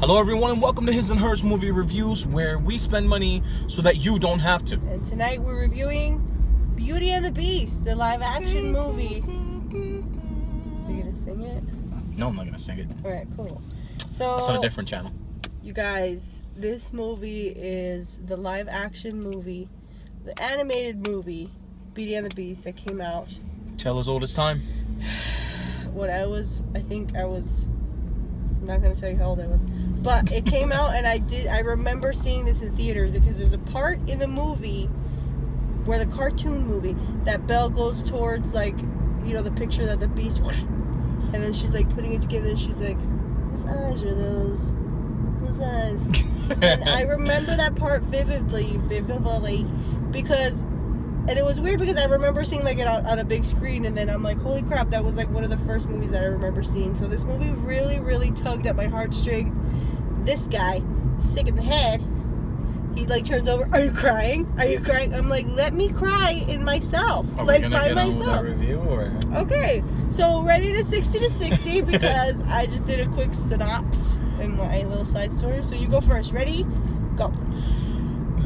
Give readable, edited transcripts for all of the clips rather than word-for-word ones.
Hello everyone and welcome to His and Hers Movie Reviews, where we spend money so that you don't have to. And tonight we're reviewing Beauty and the Beast, the live action movie. Are you gonna sing it? No, I'm not gonna sing it. Alright, cool. So That's on a different channel. You guys, this movie is the live action movie, the animated movie, Beauty and the Beast, that came out. Tale as old as time. I'm not gonna tell you how old I was, but it came out, and I remember seeing this in theaters because there's a part in the movie where the cartoon movie that Belle goes towards, like, you know, the picture that the Beast, and then she's like putting it together, and she's like, whose eyes are those? Whose eyes? And I remember that part vividly, because. And it was weird because I remember seeing like it on a big screen, and then I'm like, holy crap, that was like one of the first movies that I remember seeing. So this movie really, really tugged at my heartstring. This guy, sick in the head, he like turns over, are you crying? Are you crying? I'm like, let me cry in myself. Are like we by get myself. On with that review, or? Okay, so ready to 60 to 60 because I just did a quick synopsis and my little side story. So you go first. Ready? Go.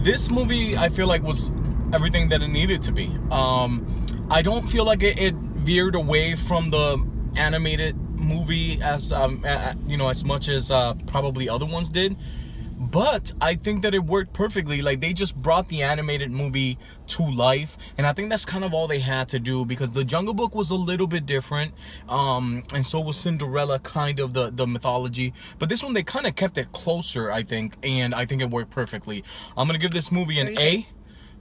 This movie, I feel like, was everything that it needed to be. I don't feel like it veered away from the animated movie as as much as probably other ones did, but I think that it worked perfectly. Like, they just brought the animated movie to life, and I think that's kind of all they had to do, because the Jungle Book was a little bit different, and so was Cinderella, kind of the mythology, but this one they kind of kept it closer, I think, and I think it worked perfectly. I'm gonna give this movie an A,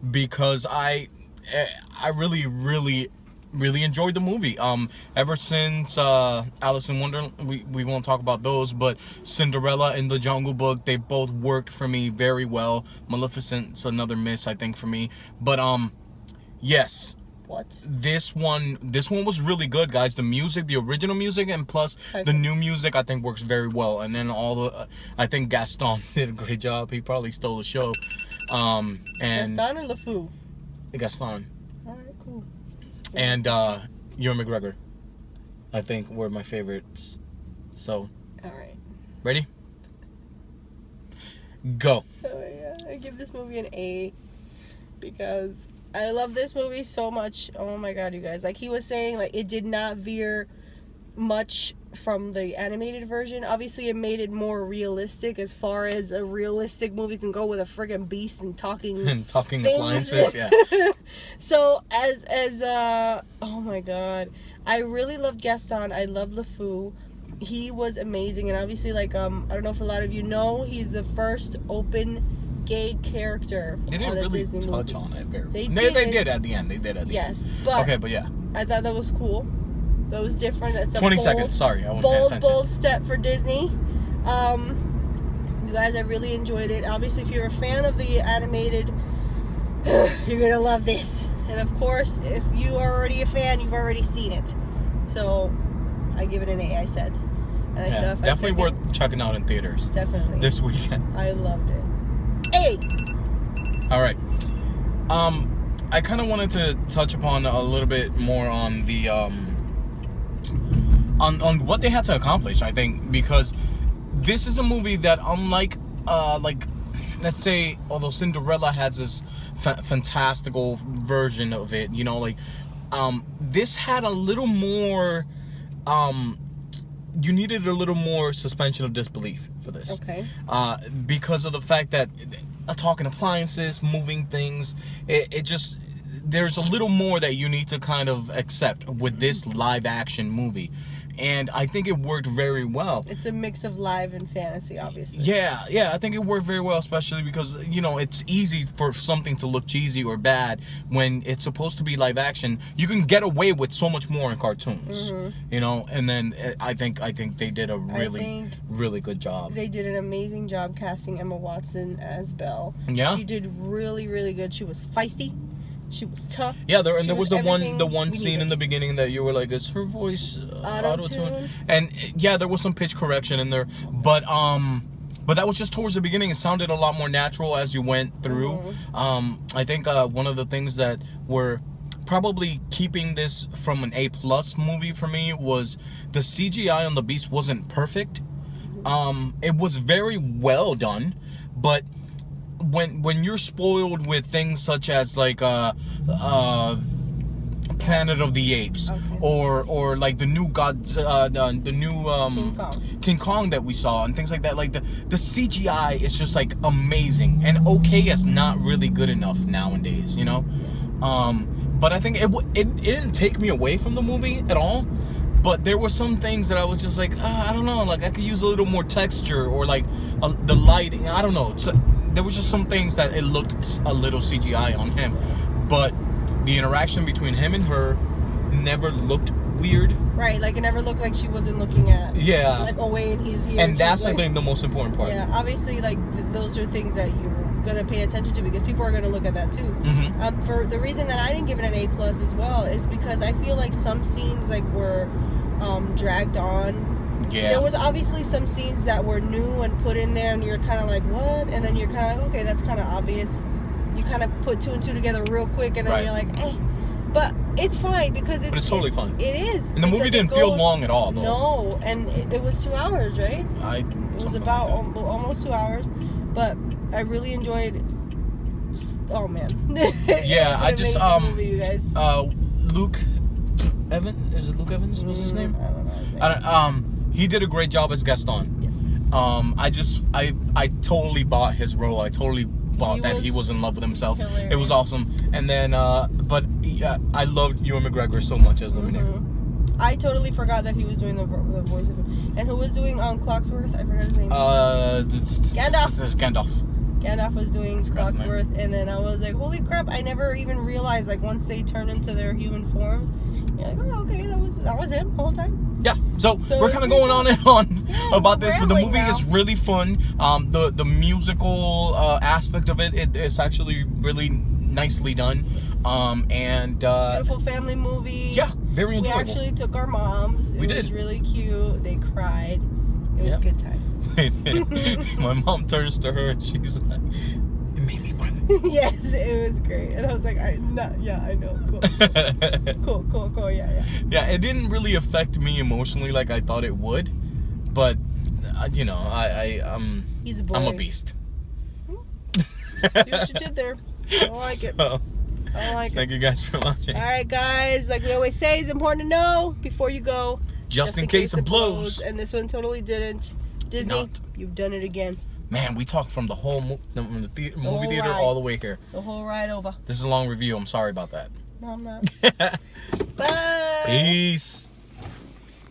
because I really enjoyed the movie. Ever since Alice in Wonderland, we won't talk about those, but Cinderella and the Jungle Book, they both worked for me very well. Maleficent's another miss, I think, for me. But yes. What? This one was really good, guys. The music, the original music, and plus the new music, I think works very well. And then I think Gaston did a great job. He probably stole the show. And Gaston or LeFou? Gaston. Alright, cool. And Ewan McGregor, I think, were my favorites. So, alright. Ready? Go. Oh my god, I give this movie an A because I love this movie so much. Oh my god, you guys. Like he was saying, like, it did not veer much from the animated version. Obviously it made it more realistic, as far as a realistic movie can go, with a friggin' beast and talking appliances. Yeah. So as oh my god, I really loved Gaston. I love LeFou. He was amazing. And obviously, like, I don't know if a lot of you know, he's the first open gay character. They didn't really Disney touch movie. on it very They well. They did at the end. They did at the end. Yes, but okay, but yeah. I thought that was cool. That was different. It's a 20 bold, seconds. Sorry, I wasn't paying bold step for Disney. You guys, I really enjoyed it. Obviously, if you're a fan of the animated, you're gonna love this. And of course, if you are already a fan, you've already seen it. So I give it an A. I said. And yeah, definitely worth checking out in theaters. Definitely. This weekend. I loved it. A. All right. I kind of wanted to touch upon a little bit more on the on what they had to accomplish, I think, because this is a movie that, unlike like, let's say, although Cinderella has this fantastical version of it, you know, like, this had a little more, you needed a little more suspension of disbelief for this. Okay. Because of the fact that talking appliances, moving things, it just, there's a little more that you need to kind of accept with this live action movie. And I think it worked very well. It's a mix of live and fantasy, obviously. Yeah, I think it worked very well, especially because, you know, it's easy for something to look cheesy or bad when it's supposed to be live action. You can get away with so much more in cartoons, you know. And then I think they did a really good job. They did an amazing job casting Emma Watson as Belle. Yeah, she did really, really good. She was feisty. She was tough. Yeah, there was the one scene in the beginning that you were like, is her voice auto-tune? And yeah, there was some pitch correction in there, but that was just towards the beginning. It sounded a lot more natural as you went through. I think one of the things that were probably keeping this from an A+ movie for me was the CGI on the Beast wasn't perfect, It was very well done, but when you're spoiled with things such as like Planet of the Apes, Okay. or like the new the new King Kong that we saw and things like that, like the CGI is just like amazing, and okay is not really good enough nowadays, you know. But I think it didn't take me away from the movie at all. But there were some things that I was just like, I don't know, like I could use a little more texture, or like the lighting. I don't know. So there was just some things that it looked a little CGI on him. But the interaction between him and her never looked weird. Right, like it never looked like she wasn't looking at. Yeah. Like away and he's here. And that's like, I think the most important part. Yeah, obviously, like those are things that you're gonna pay attention to because people are gonna look at that too. Mm-hmm. For the reason that I didn't give it an A+ as well is because I feel like some scenes like were dragged on. Yeah. There was obviously some scenes that were new and put in there, and you're kind of like, what? And then you're kind of like, okay, that's kind of obvious. You kind of put 2 and 2 together real quick, and then Right. you're like, eh. But it's fine because But it's totally fine. It is. And the movie didn't feel long at all, though. No, and it was 2 hours, right? It was about almost 2 hours, but I really enjoyed. Oh man. Yeah, I just movie, you guys. Luke Evans, is it Luke Evans? What's his name? I don't know his name. I don't, he did a great job as Gaston. Yes. I totally bought his role. I totally bought that he was in love with himself. Hilarious. It was awesome. And then, but yeah, I loved Ewan McGregor so much as Luminaire. I totally forgot that he was doing the voice of him. And who was doing Clocksworth? I forgot his name. Gandalf. Gandalf was doing Forgot his name. Clocksworth, and then I was like, holy crap! I never even realized like once they turn into their human forms, you're like, oh okay, that was him the whole time. Yeah, so we're kind of it's going on and on about this, but the rambling movie now. is really fun. The musical aspect of it's actually really nicely done. And Beautiful family movie. yeah, very We enjoyable. actually took our moms. It We was did. really cute. They cried. It was Yeah. a good time. My mom turns to her and she's like, "It made me cry." Yes, it was great. And I was like, I know. Cool. Yeah. Yeah, it didn't really affect me emotionally like I thought it would, but you know, He's a boy. I'm a beast. See what you did there. I don't like it. So, I don't like it. thank you guys for watching. All right, guys. Like we always say, it's important to know before you go. Just in case it blows. And this one totally didn't. Disney, Not. you've done it again. Man, we talked from the whole movie whole theater ride. all the way here. The whole ride over. This is a long review. I'm sorry about that. No, I'm not. Bye. Peace.